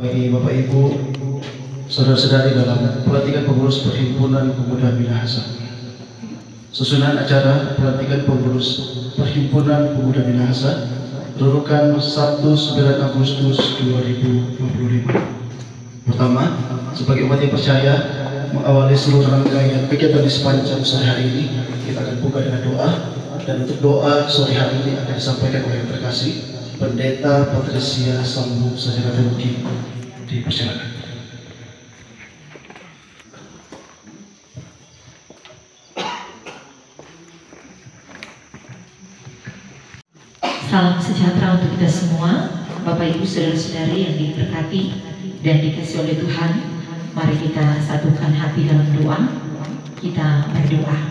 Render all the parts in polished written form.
bagi Bapak Ibu, saudara-saudari dalam pelantikan pengurus Perhimpunan Pemuda Minahasa. Susunan acara pelantikan pengurus Perhimpunan Pemuda Minahasa Rurukan Sabtu 9 Agustus 2025. Pertama, sebagai umat yang percaya, mengawali seluruh rangkaian kegiatan di sepanjang sore hari ini, kita akan buka dengan doa. Dan untuk doa sore hari ini akan disampaikan oleh yang terkasih Pendeta Patricia Sambu Sajana Teruki. Dipersilakan. Salam sejahtera untuk kita semua, Bapak Ibu saudara-saudari yang diberkati dan dikasihi oleh Tuhan. Mari kita satukan hati dalam doa. Kita berdoa.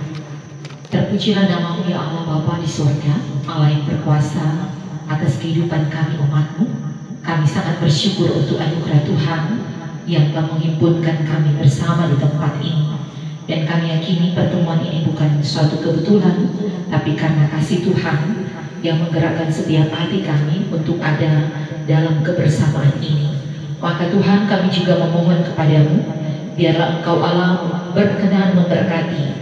Terpujilah nama-Mu ya Allah Bapa di surga, Allah yang berkuasa atas kehidupan kami umat-Mu. Kami sangat bersyukur untuk anugerah Tuhan yang telah menghimpunkan kami bersama di tempat ini. Dan kami yakini pertemuan ini bukan suatu kebetulan, tapi karena kasih Tuhan yang menggerakkan setiap hati kami untuk ada dalam kebersamaan ini. Maka Tuhan, kami juga memohon kepadamu, biarlah Engkau Allah berkenan memberkati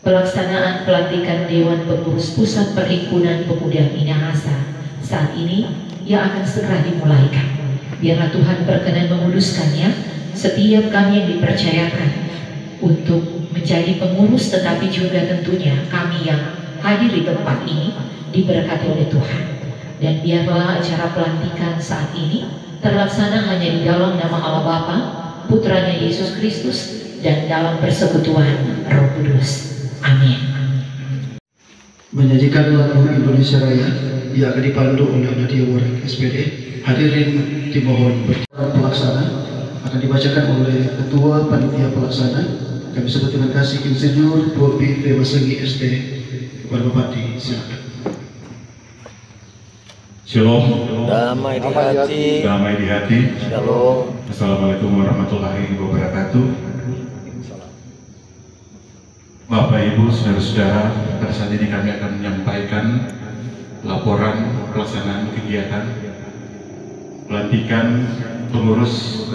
pelaksanaan pelantikan Dewan Pengurus Pusat Perhimpunan Pemuda Minahasa saat ini yang akan segera dimulaikan. Biarlah Tuhan berkenan menguduskannya, setiap kami yang dipercayakan untuk menjadi pengurus, tetapi juga tentunya kami yang hadir di tempat ini diberkati oleh Tuhan. Dan biarlah acara pelantikan saat ini terlaksana hanya di dalam nama Allah Bapa, Putranya Yesus Kristus, dan dalam persekutuan Roh Kudus. Amin. Menyajikan lagu Indonesia Raya yang akan dipandu oleh Nadia Warren SPD. Hadirin dimohon berkenan pelaksana akan dibacakan oleh Ketua Panitia Pelaksana. Kami sebut terima kasih Insinyur Bobi Dewasengi SD. Kepada Bapak silakan. Shalom. Damai di hati. Damai di hati. Shalom. Assalamualaikum warahmatullahi wabarakatuh. Bapak Ibu saudara-saudara, pada saat ini kami akan menyampaikan laporan pelaksanaan kegiatan pelantikan pengurus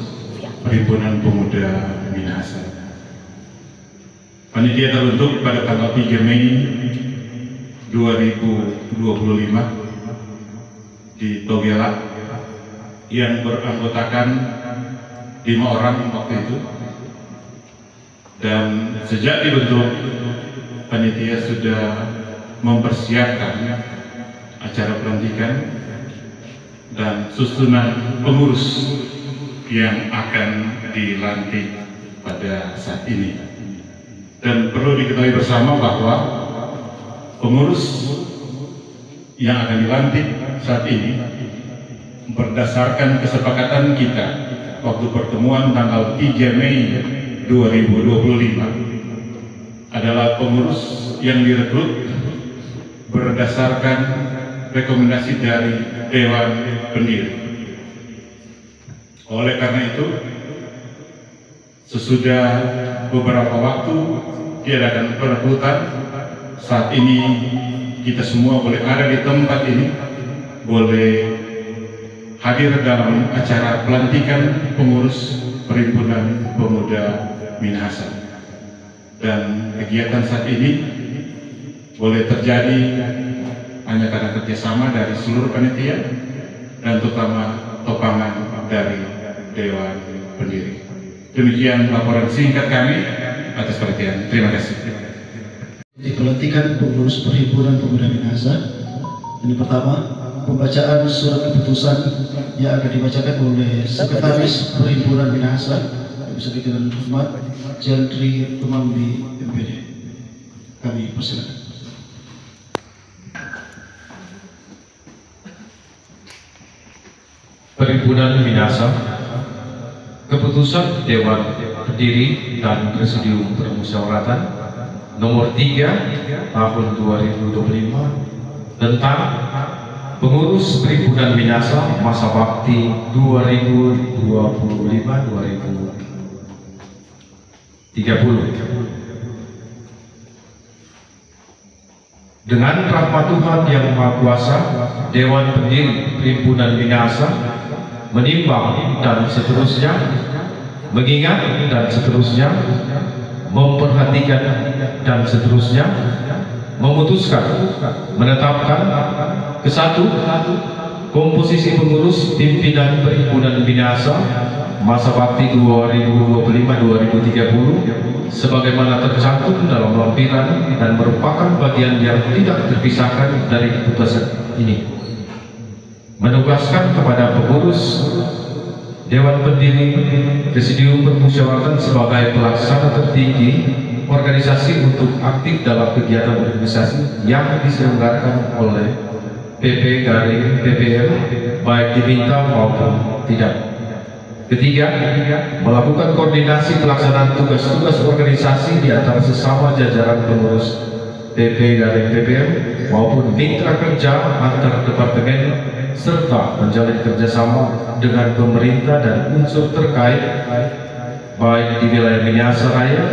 Perhimpunan Pemuda Minahasa. Panitia terbentuk pada tanggal 3 Mei 2025 di Togela yang beranggotakan 5 orang waktu itu. Dan sejak dibentuk, panitia sudah mempersiapkan acara pelantikan dan susunan pengurus yang akan dilantik pada saat ini. Dan perlu diketahui bersama bahwa pengurus yang akan dilantik saat ini berdasarkan kesepakatan kita waktu pertemuan tanggal 3 Mei 2025 adalah pengurus yang direkrut berdasarkan rekomendasi dari Dewan Pendiri. Oleh karena itu, sesudah beberapa waktu diadakan perekrutan, saat ini kita semua boleh ada di tempat ini, boleh hadir dalam acara pelantikan pengurus Perhimpunan Pemuda Minahasa. Dan kegiatan saat ini boleh terjadi hanya karena kerjasama dari seluruh panitia dan terutama topangan dari Dewan Pendiri. Demikian laporan singkat kami atas perhatian. Terima kasih. Di pelantikan pengurus Perhimpunan Pemuda Minahasa, ini pertama pembacaan surat keputusan yang akan dibacakan oleh Sekretaris Perhimpunan Minahasa bisa dengan hormat Jendri Tumambi MPD. Kami persilakan. Perhimpunan Minahasa, keputusan Dewan Pendiri dan Presidium Permusyawaratan nomor 3 tahun 2025 tentang pengurus Perhimpunan Minahasa masa bakti 2025-2030. Dengan rahmat Tuhan yang Maha Kuasa, Dewan Pendiri Perhimpunan Minahasa menimbang dan seterusnya, mengingat dan seterusnya, memperhatikan dan seterusnya, memutuskan, menetapkan kesatu komposisi pengurus pimpinan Perhimpunan Binasa masa bakti 2025-2030 sebagaimana tercantum dalam lampiran dan merupakan bagian yang tidak terpisahkan dari keputusan ini. Menugaskan kepada pengurus Dewan Pendiri Presidium Permusyawaratan sebagai pelaksana tertinggi organisasi untuk aktif dalam kegiatan organisasi yang diselenggarakan oleh PP-PPL baik diminta maupun tidak. Ketiga, melakukan koordinasi pelaksanaan tugas-tugas organisasi di antara sesama jajaran pengurus PP-PPL maupun mitra kerja antar departemen serta menjalin kerjasama dengan pemerintah dan unsur terkait baik di wilayah Minahasa Raya,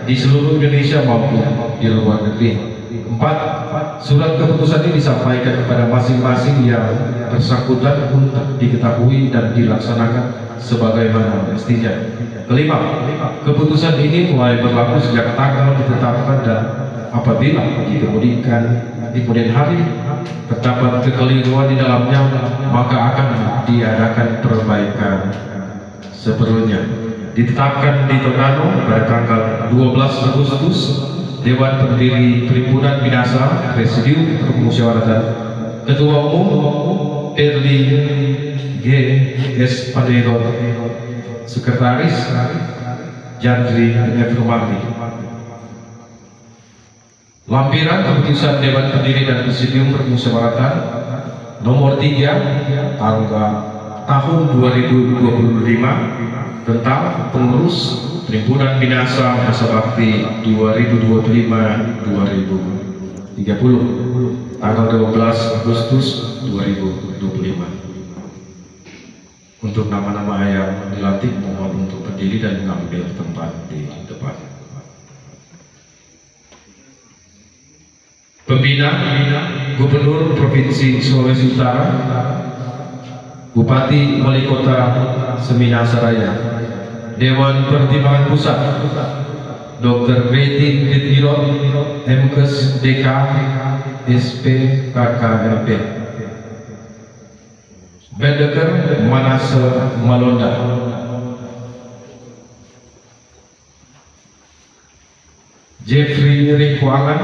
di seluruh Indonesia maupun di luar negeri. 4. Surat keputusan ini disampaikan kepada masing-masing yang bersangkutan untuk diketahui dan dilaksanakan sebagaimana mestinya. Kelima, keputusan ini mulai berlaku sejak tanggal ditetapkan dan apabila dikemudikan di kemudian hari terdapat kekeliruan di dalamnya, maka akan diadakan perbaikan. Seperlunya ditetapkan di Tondano pada tanggal 12 Agustus Dewan Pendiri Perhimpunan Binasa Presidium Permusyawaratan, Ketua Umum Erli G. S. Padedor, Sekretaris Jandri F. Rumardi. Lampiran keputusan Dewan Pendiri dan Presidium Permusyawaratan nomor 3 tahun 2025 tentang pengurus Perhimpunan Binasa masa bakti 2025-2030 tanggal 12 Agustus 2025. Untuk nama-nama yang dilantik mohon untuk berdiri dan mengambil tempat di depan. Pembina Gubernur Provinsi Sulawesi Utara, Bupati Wali Kota Minahasa Raya, Dewan Pertimbangan Pusat Dr. Reti Ritwirot MKes DK SP KKLP, Bedeker Manase Malonda, Jeffrey Rikuangan,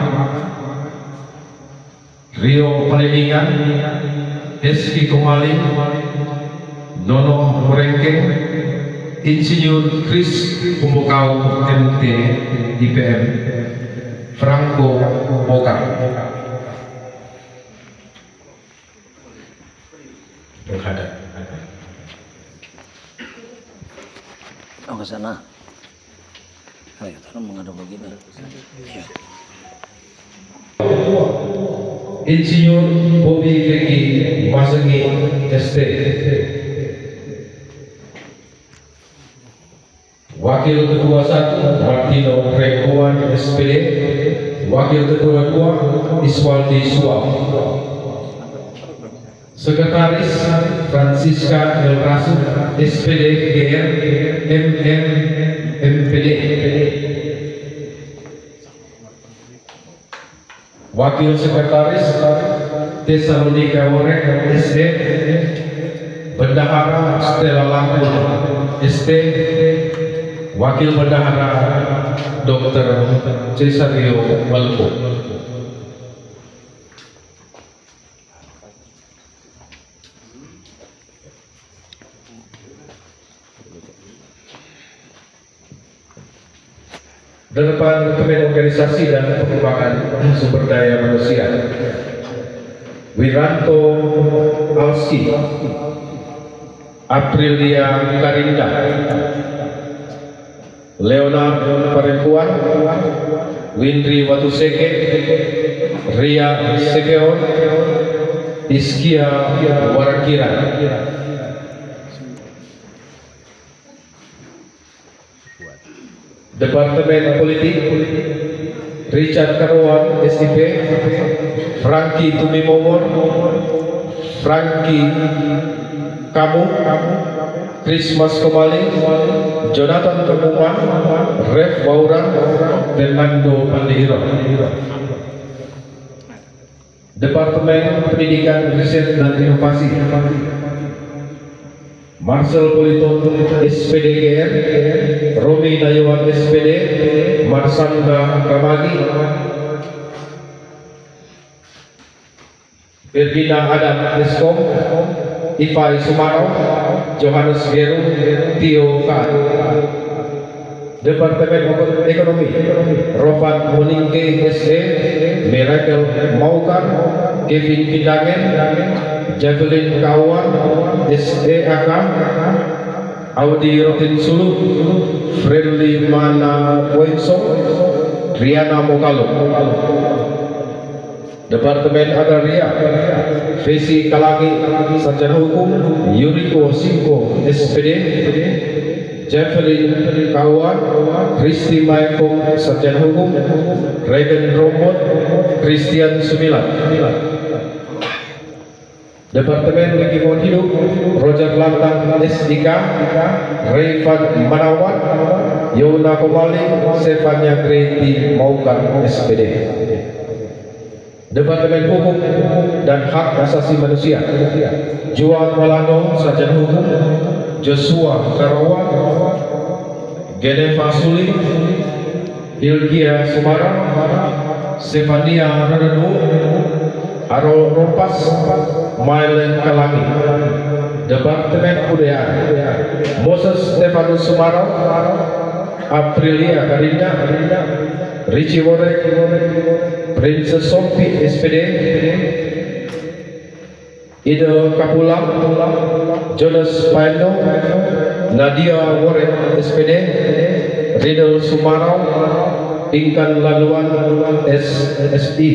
Rio Palelingan, Eski Komaling, Nono Morengke, Insinyur Chris Kumbukau MT IPM, Franco Bokar. Menghadap. Oh, ke sana. Ayo, tolong menghadap begini. Ya. Insinyur Bobi Keki Masengi ST, Wakil Ketua 1 Martino Rekuan SPD, Wakil Ketua 2 Iswaldi Suam, Sekretaris Francisca El Rasul SPD GR MM MPD, Wakil Sekretaris Tesalonika Worek SD, Bendahara Stella Langkun SD, Wakil Bendahara Dr. Cesario Walpo. Departemen Organisasi dan Pengembangan Sumber Daya Manusia, Wiranto Alski, Aprilia Karinda, Leonard Parempuan, Windri Watuseke, Ria Sekeon, Iskia Warakira. Departemen Politik, Richard Karwan SIP, Franky Tumimomor, Franky kamu, Christmas Kemali, Jonathan Kemuman, Rev Bauran, Fernando Pandihiro. Departemen Pendidikan, Riset dan Inovasi, Marcel Polito SPD GR, Romi Nayawan SPD, Marsanda Kamagi, Ferdina Adam Eskom, Ifai Sumarau, Johannes Geru, Tio K. Departemen Ekonomi, Rovan Moningke SE, Miracle Maukan, Kevin Kidangen, Javelin Kawan, SEAK, Audi Rotin Sulu, Friendly Mana Wenso, Riana Mokalo. Departemen Agraria, Vesi Kalangi, Sarjana Hukum, Yuriko Singko SPD, Javelin Kawan, Kristi Maekong, Sarjana Hukum, Regen Robot, Christian Sumilat. Departemen Lingkungan Hidup, Roger Lantang SIK, Rayvan Manawan, Yona Komali, Stefania Greti Maukan SPD. Departemen Hukum dan Hak Asasi Manusia, Juan Malano, Sarjana Hukum, Joshua Karawan, Geneva Suli, Ilgia Sumarang, Stefania Radanu, Arol Rompas, Mailen Kalangi. Departemen Budaya, Moses Stefanus Sumarang, Aprilia Karinda, Richie Worek, Princess Sophie SPD, Ida Kapulang, Jonas Paino, Nadia Worek SPD, Riddle Sumarau, Ingkan Laluan SSI,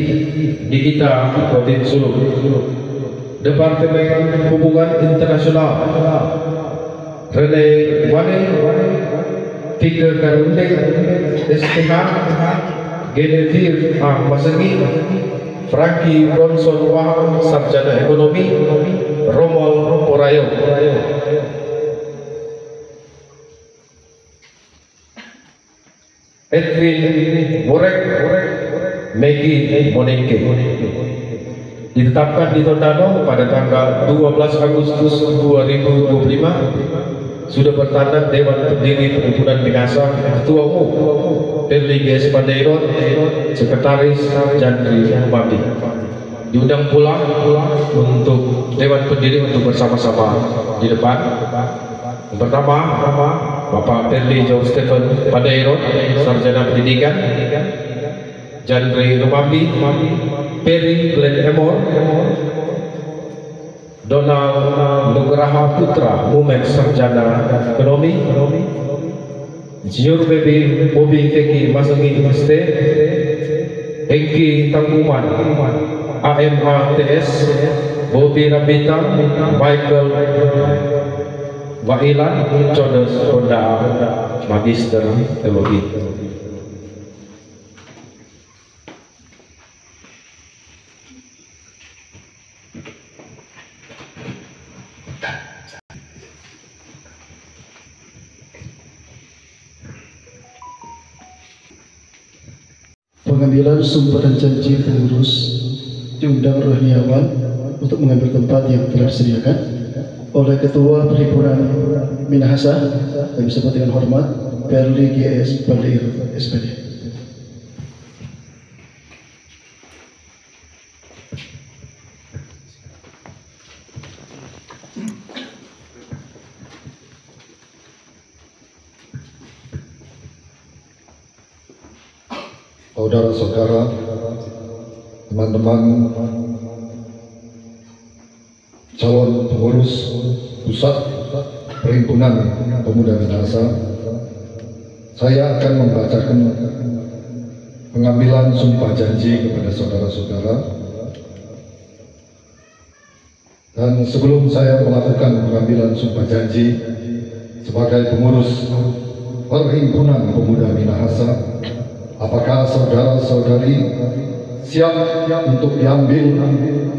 Dikita Provinsi Sulu. Departemen Hubungan Internasional, Rene Wane, Tigre Karunde STH, Genevieve Masengi, Frankie Bronson Wahang, Sarjana Ekonomi, Romal Porayo. Edwin Borek, Maggie Monengke. Ditetapkan di Tondano pada tanggal 12 Agustus 2025. Sudah bertanda Dewan Pendiri Perhimpunan Minahasa, Ketua Umum Perli GS Pandairot, Sekretaris Jandri Bambi. Diundang pula untuk Dewan Pendiri untuk bersama-sama di depan. Yang pertama, Bapak Perli John Stephen Pandairot, Sarjana Pendidikan, Jandri Bambi, Peri Glenn Emor, Donald Nugraha Putra, Mumen Sarjana Ekonomi, Insinyur Bobby Feki Masengi ST, Engki Tangguman, AMATS, Bobby Rabita, Michael Wailan, Jonas Honda, Magister Teologi. Pengambilan sumpah dan janji pengurus diundang rohaniawan untuk mengambil tempat yang telah disediakan oleh Ketua Perhimpunan Minahasa yang disebut dengan hormat Perli GS Pandairot SPD. Saudara-saudara, teman-teman calon pengurus pusat Perhimpunan Pemuda Minahasa, saya akan membacakan pengambilan sumpah janji kepada saudara-saudara. Dan sebelum saya melakukan pengambilan sumpah janji sebagai pengurus Perhimpunan Pemuda Minahasa, apakah saudara-saudari siap untuk diambil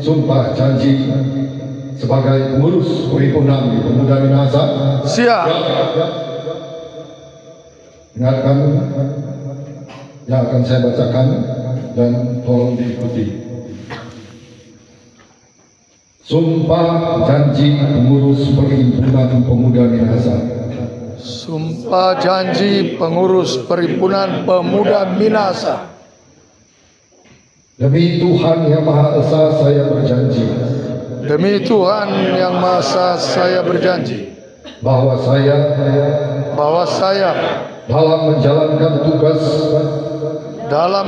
sumpah janji sebagai pengurus Perhimpunan Pemuda Minahasa. Siap. Dengarkan yang akan saya bacakan dan tolong diikuti. Sumpah janji pengurus Perhimpunan Pemuda Minahasa. Sumpah janji pengurus Perhimpunan Pemuda Minahasa. Demi Tuhan Yang Maha Esa saya berjanji. Demi Tuhan Yang Maha Esa saya berjanji Bahwa saya dalam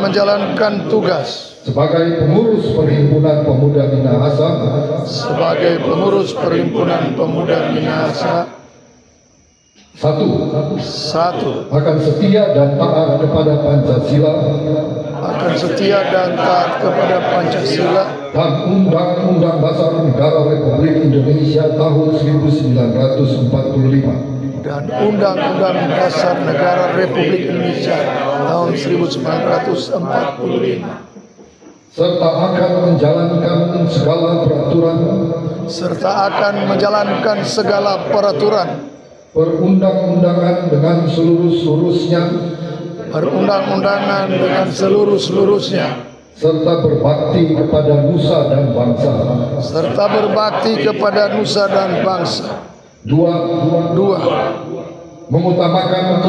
menjalankan tugas sebagai pengurus Perhimpunan Pemuda Minahasa. Sebagai pengurus Perhimpunan Pemuda Minahasa. Satu, Akan setia dan taat kepada Pancasila. Dan Undang-Undang Dasar Negara Republik Indonesia tahun 1945. Dan Undang-Undang Dasar Negara Republik Indonesia tahun 1945. Serta akan menjalankan segala peraturan perundang-undangan dengan seluruh-seluruhnya, serta berbakti kepada nusa dan bangsa. Dua, mengutamakan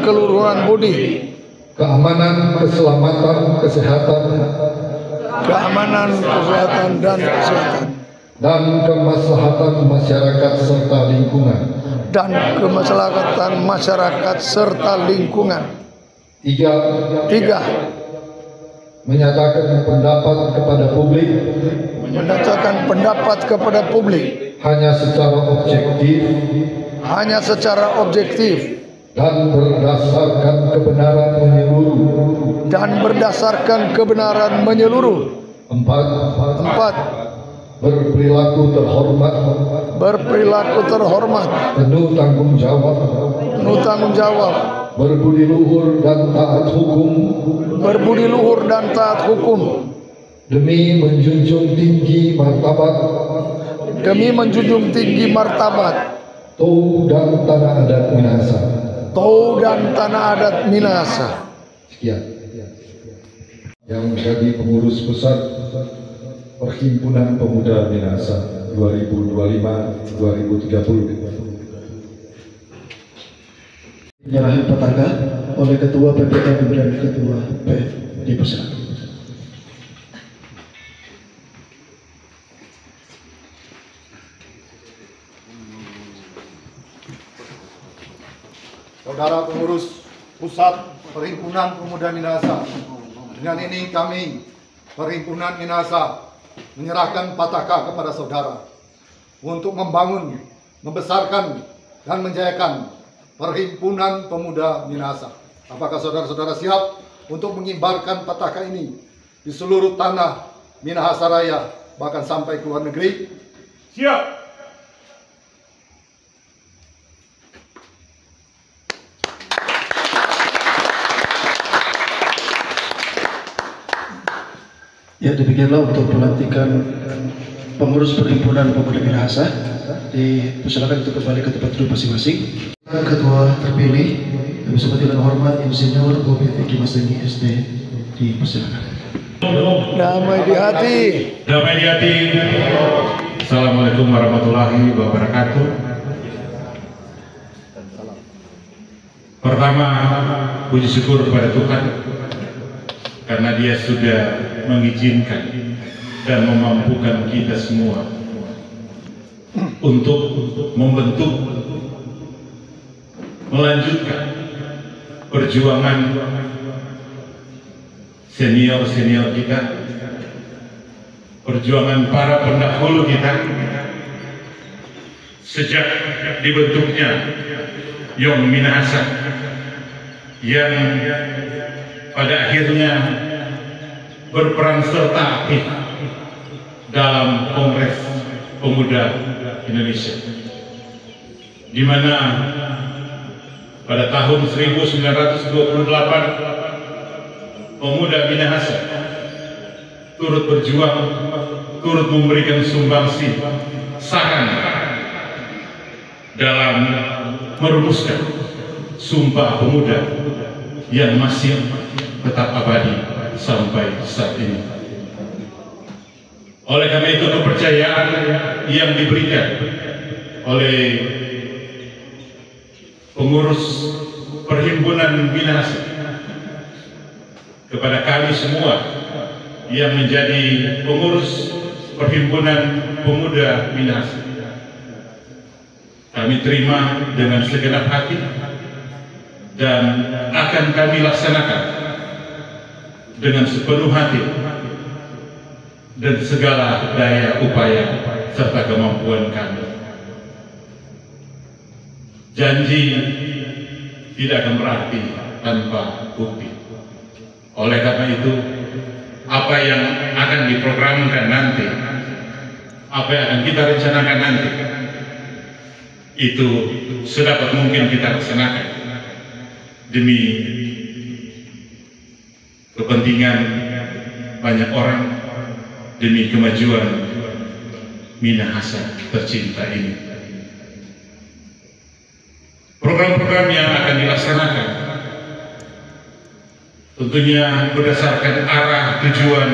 keluhuran budi, keamanan, keselamatan, kesehatan, dan kemaslahatan masyarakat serta lingkungan. Tiga, menyatakan pendapat kepada publik hanya secara objektif dan berdasarkan kebenaran menyeluruh. Empat, berperilaku terhormat, penuh tanggung jawab, berbudi luhur dan taat hukum, demi menjunjung tinggi martabat Toh dan Tanah Adat Minahasa. Sekian yang menjadi pengurus pusat Perhimpunan Pemuda Minahasa 2025-2030. Penyerahan petakan oleh Ketua PPKM dan Ketua P dipersilakan. Saudara pengurus pusat Perhimpunan Pemuda Minahasa, dengan ini kami Perhimpunan Minahasa menyerahkan pataka kepada saudara untuk membangun, membesarkan, dan menjayakan Perhimpunan Pemuda Minahasa. Apakah saudara-saudara siap untuk mengibarkan pataka ini di seluruh tanah Minahasa Raya, bahkan sampai ke luar negeri? Siap! Ya, demikianlah untuk pelantikan pengurus Perhimpunan Pemuda Minahasa. Dipersilakan untuk kembali ke tempat duduk masing-masing. Ketua terpilih yang bersama dengan hormat Insinyur Bobi Fikri Maseni SD dipersilakan. Damai di hati. Assalamualaikum warahmatullahi wabarakatuh. Pertama, puji syukur kepada Tuhan karena Dia sudah mengizinkan dan memampukan kita semua untuk membentuk, melanjutkan perjuangan senior-senior kita, perjuangan para pendahulu kita sejak dibentuknya Yong Minahasa yang pada akhirnya berperan serta aktif dalam Kongres Pemuda Indonesia, di mana pada tahun 1928 Pemuda Minahasa turut berjuang, turut memberikan sumbangsi saran dalam merumuskan Sumpah Pemuda yang masih tetap abadi sampai saat ini. Oleh karena itu, kepercayaan yang diberikan oleh pengurus Perhimpunan Minahasa kepada kami semua yang menjadi pengurus Perhimpunan Pemuda Minahasa, kami terima dengan segenap hati dan akan kami laksanakan dengan sepenuh hati dan segala daya upaya serta kemampuan kami. Janji tidak akan berarti tanpa bukti. Oleh karena itu, apa yang akan diprogramkan nanti, apa yang akan kita rencanakan nanti, itu sedapat mungkin kita laksanakan demi kepentingan banyak orang, demi kemajuan Minahasa tercinta ini. Program-program yang akan dilaksanakan tentunya berdasarkan arah tujuan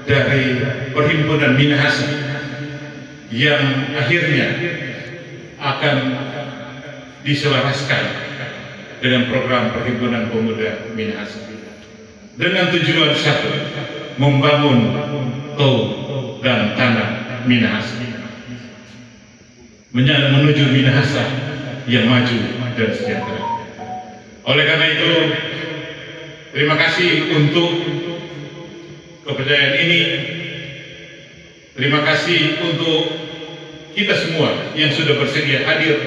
dari Perhimpunan Minahasa yang akhirnya akan diselaraskan dengan program Perhimpunan Pemuda Minahasa dengan tujuan satu, membangun tol dan tanah Minahasa menuju Minahasa yang maju dan sejahtera. Oleh karena itu, terima kasih untuk kepercayaan ini. Terima kasih untuk kita semua yang sudah bersedia hadir.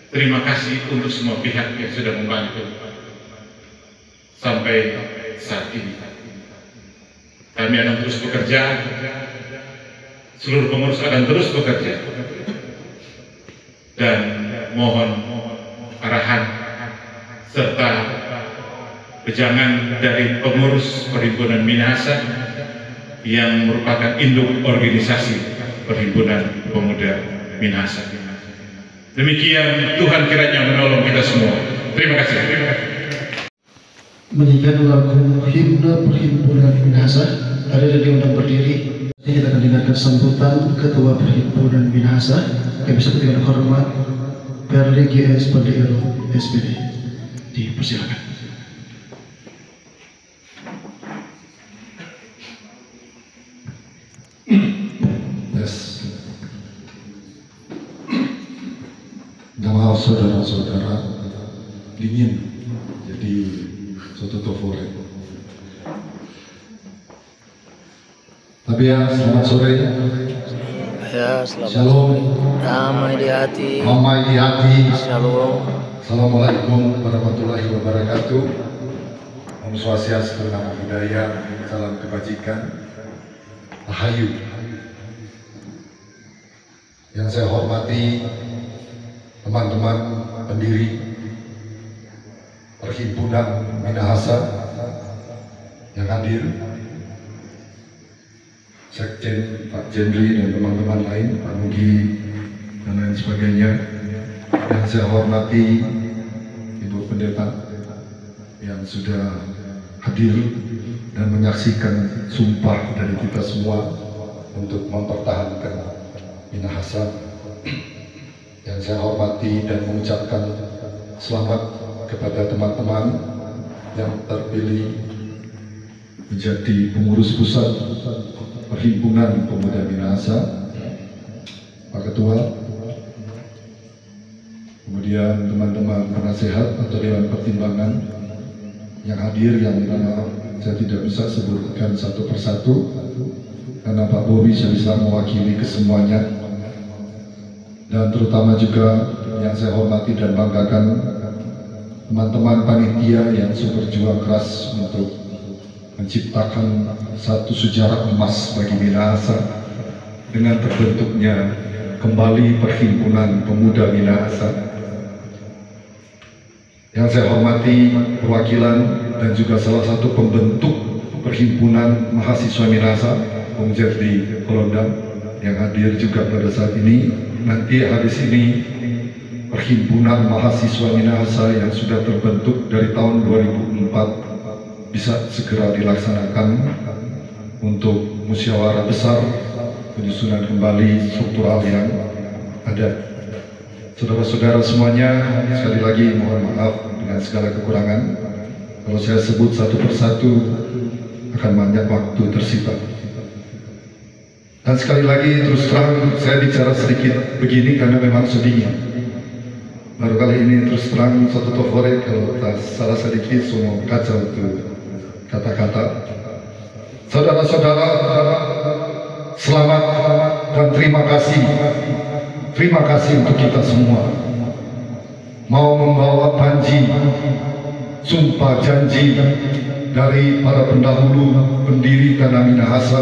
Terima kasih untuk semua pihak yang sudah membantu sampai saat ini. Kami akan terus bekerja, seluruh pengurus akan terus bekerja, dan mohon arahan serta wejangan dari pengurus Perhimpunan Minahasa yang merupakan induk organisasi Perhimpunan Pemuda Minahasa. Demikian, Tuhan kiranya menolong kita semua. Terima kasih. Menyanyikan lagu himne Perhimpunan Minahasa, ada yang diundang berdiri. Kita akan dengarkan sambutan Ketua Perhimpunan Minahasa yang bisa dengan hormat Perli GS Pandeiro SPD. Dipersilakan. Yes. Nama saudara-saudara dingin, jadi soto tofore. Tapi ya, selamat sore. Ya, selamat. Shalom. Damai di hati. Damai di hati. Shalom. Assalamualaikum warahmatullahi wabarakatuh. Om Swastiastu, Namo Buddhaya, salam kebajikan, Rahayu. Yang saya hormati teman-teman pendiri Perhimpunan Minahasa yang hadir, Sekjen Pak Jendri dan teman-teman lain, Pak Nugi dan lain sebagainya. Yang saya hormati Ibu Pendeta yang sudah hadir dan menyaksikan sumpah dari kita semua untuk mempertahankan Minahasa. Yang saya hormati dan mengucapkan selamat kepada teman-teman yang terpilih menjadi pengurus pusat Perhimpunan Pemuda Minahasa, Pak Ketua, kemudian teman-teman penasehat atau Dewan Pertimbangan yang hadir, yang mana saya tidak bisa sebutkan satu persatu karena Pak Bobi saya bisa mewakili kesemuanya, dan terutama juga yang saya hormati dan banggakan teman-teman panitia yang sudah berjuang keras untuk menciptakan satu sejarah emas bagi Minahasa dengan terbentuknya kembali Perhimpunan Pemuda Minahasa. Yang saya hormati perwakilan dan juga salah satu pembentuk Perhimpunan Mahasiswa Minahasa Komjer di Kolondang yang hadir juga pada saat ini. Nanti habis ini Perhimpunan Mahasiswa Minahasa yang sudah terbentuk dari tahun 2004 bisa segera dilaksanakan untuk musyawarah besar penyusunan kembali struktural yang ada. Saudara-saudara semuanya, sekali lagi mohon maaf dengan segala kekurangan. Kalau saya sebut satu persatu akan banyak waktu tersita. Dan sekali lagi terus terang saya bicara sedikit begini karena memang sedihnya. Baru kali ini terus terang satu tofore kalau tak salah sedikit semua kacau itu kata-kata. Saudara-saudara, selamat dan terima kasih. Terima kasih untuk kita semua mau membawa panji, sumpah janji dari para pendahulu pendiri Tanah Minahasa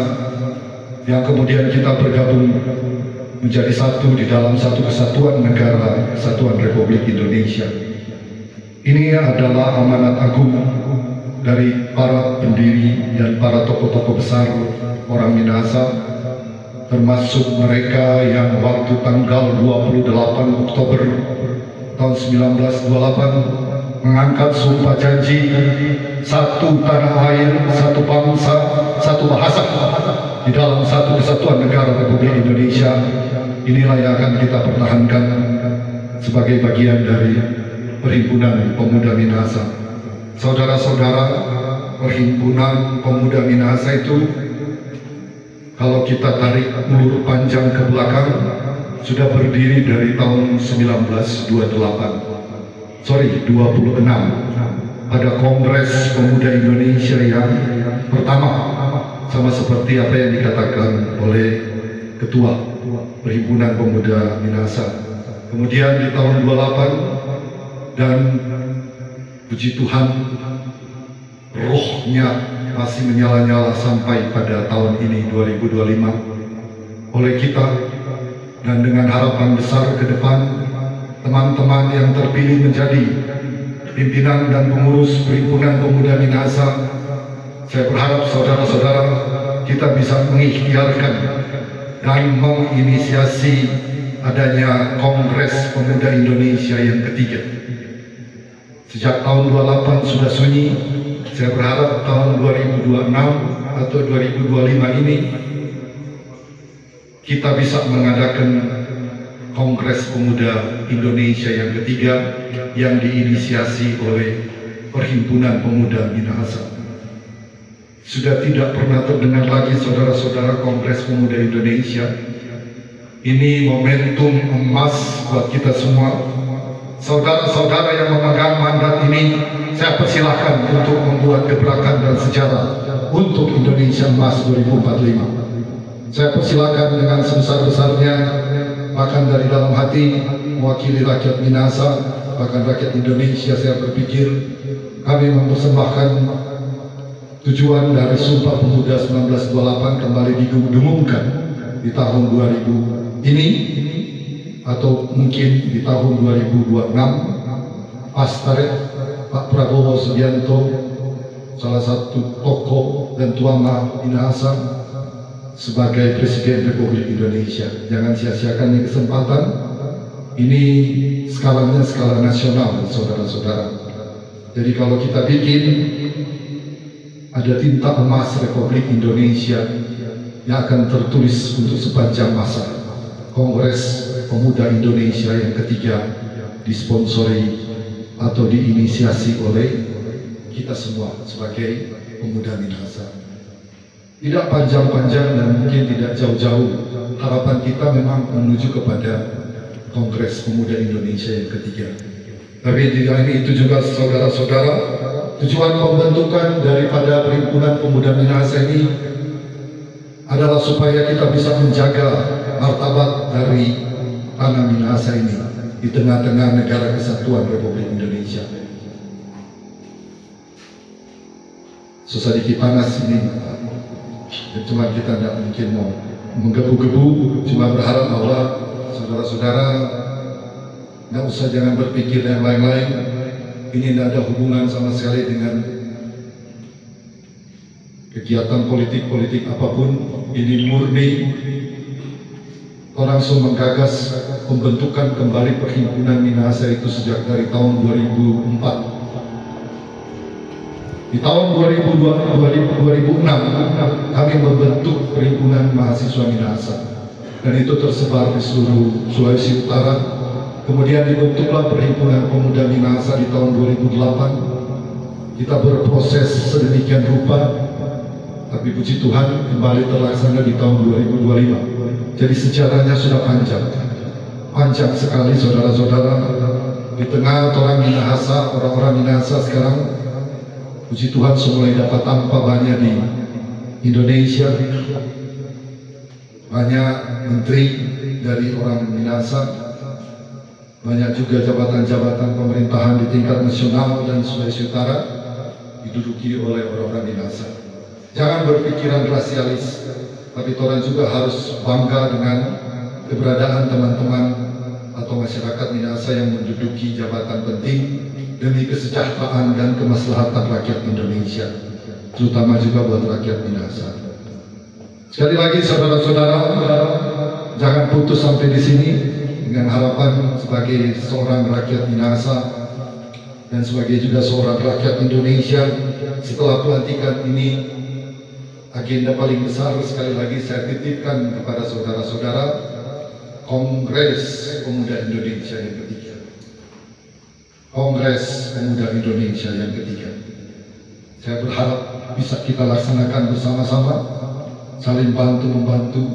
yang kemudian kita bergabung menjadi satu di dalam satu kesatuan negara, Kesatuan Republik Indonesia. Ini adalah amanat agung dari para pendiri dan para tokoh-tokoh besar orang Minahasa, termasuk mereka yang waktu tanggal 28 Oktober tahun 1928 mengangkat sumpah janji satu tanah air, satu bangsa, satu bahasa di dalam satu kesatuan negara Republik Indonesia. Inilah yang akan kita pertahankan sebagai bagian dari Perhimpunan Pemuda Minahasa. Saudara-saudara, Perhimpunan Pemuda Minahasa itu kalau kita tarik ulur panjang ke belakang sudah berdiri dari tahun 1926 pada Kongres Pemuda Indonesia yang pertama, sama seperti apa yang dikatakan oleh Ketua Perhimpunan Pemuda Minahasa. Kemudian di tahun 28 dan puji Tuhan rohnya masih menyala-nyala sampai pada tahun ini 2025 oleh kita, dan dengan harapan besar ke depan teman-teman yang terpilih menjadi pimpinan dan pengurus Perhimpunan Pemuda Minahasa, saya berharap saudara-saudara kita bisa mengikhtiarkan dan menginisiasi adanya Kongres Pemuda Indonesia yang ketiga. Sejak tahun 28 sudah sunyi. Saya berharap tahun 2026 atau 2025 ini kita bisa mengadakan Kongres Pemuda Indonesia yang ketiga yang diinisiasi oleh Perhimpunan Pemuda Minahasa. Sudah tidak pernah terdengar lagi saudara-saudara Kongres Pemuda Indonesia. Ini momentum emas buat kita semua. Saudara-saudara yang memegang mandat ini, saya persilahkan untuk membuat gebrakan dan sejarah untuk Indonesia Emas 2045. Saya persilahkan dengan sebesar-besarnya, bahkan dari dalam hati, mewakili rakyat Minahasa, bahkan rakyat Indonesia, saya berpikir kami mempersembahkan tujuan dari Sumpah Pemuda 1928 kembali didengungkan di tahun 2000 ini, atau mungkin di tahun 2026 pas Pak Prabowo Subianto, salah satu tokoh dan tuama Minahasa, sebagai Presiden Republik Indonesia. Jangan sia-siakan ini kesempatan. Ini skalanya skala nasional, saudara-saudara. Jadi kalau kita bikin ada tinta emas Republik Indonesia yang akan tertulis untuk sepanjang masa. Kongres Pemuda Indonesia yang ketiga disponsori atau diinisiasi oleh kita semua sebagai pemuda Minahasa. Tidak panjang-panjang dan mungkin tidak jauh-jauh. Harapan kita memang menuju kepada Kongres Pemuda Indonesia yang ketiga. Tapi tidak ini itu juga saudara-saudara, tujuan pembentukan daripada Perhimpunan Pemuda Minahasa ini adalah supaya kita bisa menjaga martabat dari tanah Minahasa ini di tengah-tengah negara kesatuan Republik Indonesia. Sedikit panas ini, cuma kita tidak mungkin mau menggebu-gebu, cuma berharap bahwa saudara-saudara nggak usah, jangan berpikir yang lain-lain. Ini tidak ada hubungan sama sekali dengan kegiatan politik apapun, ini murni langsung menggagas pembentukan kembali Perhimpunan Minahasa itu sejak dari tahun 2004. Di tahun 2006 kami membentuk Perhimpunan Mahasiswa Minahasa, dan itu tersebar di seluruh Sulawesi Utara. Kemudian dibentuklah Perhimpunan Pemuda Minahasa di tahun 2008. Kita berproses sedemikian rupa, tapi puji Tuhan kembali terlaksana di tahun 2025. Jadi sejarahnya sudah panjang sekali, saudara-saudara. Di tengah orang Minahasa, orang-orang Minahasa sekarang, puji Tuhan mulai dapat tampak banyak di Indonesia, banyak menteri dari orang Minahasa, banyak juga jabatan-jabatan pemerintahan di tingkat nasional dan Sulawesi Utara diduduki oleh orang-orang Minahasa. Jangan berpikiran rasialis, tapi orang juga harus bangga dengan keberadaan teman-teman atau masyarakat Minahasa yang menduduki jabatan penting demi kesejahteraan dan kemaslahatan rakyat Indonesia, terutama juga buat rakyat Minahasa. Sekali lagi saudara-saudara, jangan putus sampai di sini. Dengan harapan sebagai seorang rakyat Minahasa dan sebagai juga seorang rakyat Indonesia, setelah pelantikan ini, agenda paling besar sekali lagi saya titipkan kepada saudara-saudara, Kongres Pemuda Indonesia yang ketiga. Kongres Pemuda Indonesia yang ketiga. Saya berharap bisa kita laksanakan bersama-sama, saling bantu-membantu,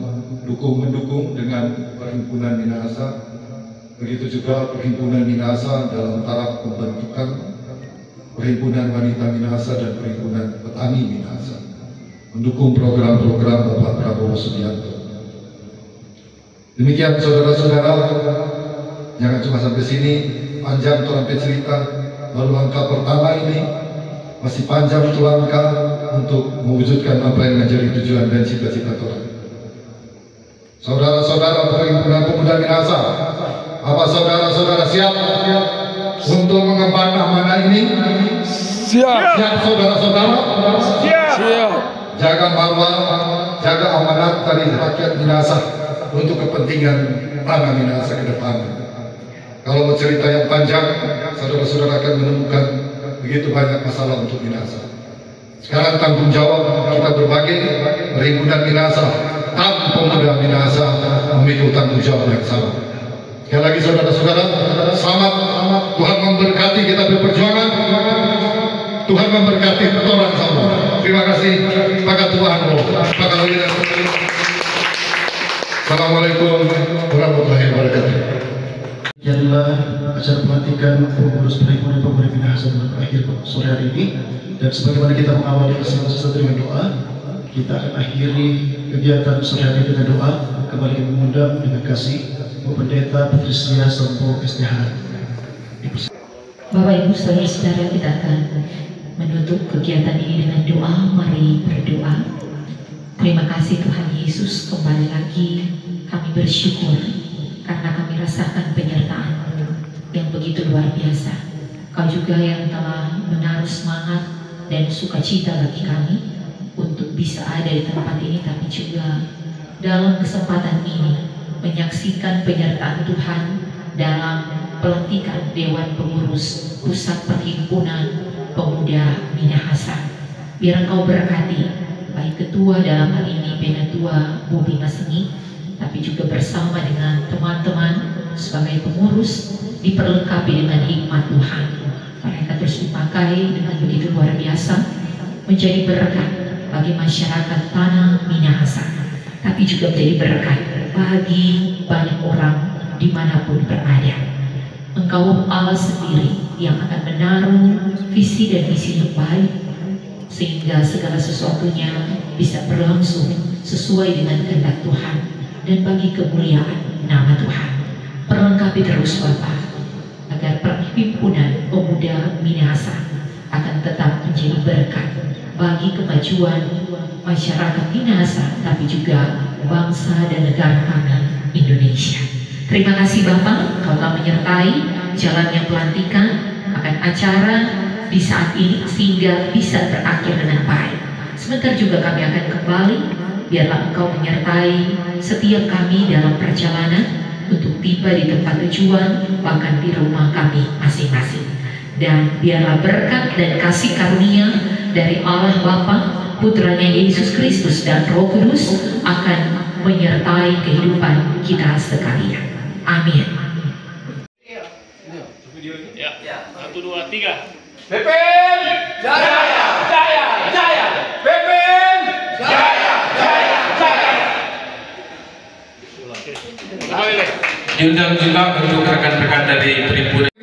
dukung-mendukung dengan Perhimpunan Minahasa. Begitu juga Perhimpunan Minahasa dalam taraf pembentukan Perhimpunan Wanita Minahasa dan Perhimpunan Petani Minahasa, mendukung program-program Bapak Prabowo Subianto. Demikian saudara-saudara, jangan cuma sampai sini, panjang tuh sampai cerita. Baru langkah pertama ini, masih panjang tuh langkah untuk mewujudkan apa yang menjadi tujuan dan cita-cita Tuhan. Saudara-saudara Perhimpunan Pemuda Minahasa, apa saudara-saudara siap untuk mengemban amanah ini? Siap. Siap saudara-saudara? Siap. Jaga marwah, jaga amanat dari rakyat Minahasa untuk kepentingan tanah Minahasa ke depan. Kalau mau cerita yang panjang, saudara-saudara akan menemukan begitu banyak masalah untuk Minahasa. Sekarang tanggung jawab kita berbagi, Perhimpunan Minahasa, Pemuda Minahasa memikul tanggung jawab yang sama. Sekali lagi saudara-saudara, selamat. Tuhan memberkati kita berperjuangan. Tuhan memberkati orang semua. Terima kasih. Pakat Tuhan. Assalamualaikum warahmatullahi wabarakatuh. Inilah acara pelantikan pengurus Perhimpunan Pemuda Minahasa berakhir sore hari ini, dan sebagaimana kita mengawali bersama-sama dengan doa, kita akan akhiri kegiatan sore hari dengan doa. Kembali mengundang dengan kasih Bu Pendeta Patristia Sampo STH. Bapak Ibu saudara-saudara, kita akan menutup kegiatan ini dengan doa. Mari berdoa. Terima kasih Tuhan Yesus, kembali lagi kami bersyukur karena kami rasakan penyertaan-Mu yang begitu luar biasa. Kau juga yang telah menaruh semangat dan sukacita bagi kami untuk bisa ada di tempat ini, tapi juga dalam kesempatan ini menyaksikan penyertaan Tuhan dalam pelantikan Dewan Pengurus Pusat Perhimpunan Pemuda Minahasa. Biar Engkau berkati baik ketua dalam hal ini Penatua Bobi Masengi, tapi juga bersama dengan teman-teman sebagai pengurus, diperlengkapi dengan hikmat Tuhan. Mereka terus dipakai dengan begitu luar biasa, menjadi berkat bagi masyarakat tanah Minahasa, tapi juga menjadi berkat bagi banyak orang dimanapun berada. Engkau Allah sendiri yang akan menaruh visi dan misi yang baik, sehingga segala sesuatunya bisa berlangsung sesuai dengan kehendak Tuhan dan bagi kemuliaan nama Tuhan. Perlengkapi terus Bapa, agar Perhimpunan Pemuda Minahasa akan tetap menjadi berkat bagi kemajuan masyarakat Minahasa, tapi juga bangsa dan negara kami Indonesia. Terima kasih Bapak, Kau telah menyertai jalannya pelantikan akan acara di saat ini sehingga bisa berakhir dengan baik. Sebentar juga kami akan kembali. Biarlah Engkau menyertai setiap kami dalam perjalanan untuk tiba di tempat tujuan, bahkan di rumah kami masing-masing. Dan biarlah berkat dan kasih karunia dari Allah Bapa, Putranya Yesus Kristus dan Roh Kudus akan menyertai kehidupan kita sekalian. Amin. Ya, 1, 2, 3. Pepin Jaya Jaya Jaya. Pepin Jaya Jaya Jaya. Kembali. Diundang juga untuk rekan-rekan dari Perhimpunan